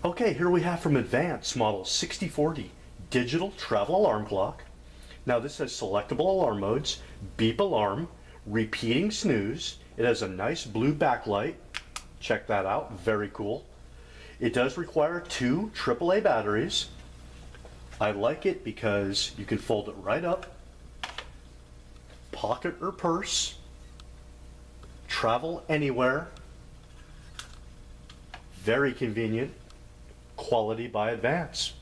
Okay, here we have from Advance model 6040 digital travel alarm clock. Now this has selectable alarm modes, beep alarm, repeating snooze. It has a nice blue backlight. Check that out, very cool. It does require 2 AAA batteries. I like it because you can fold it right up, pocket or purse, travel anywhere. Very convenient. Quality by Advance.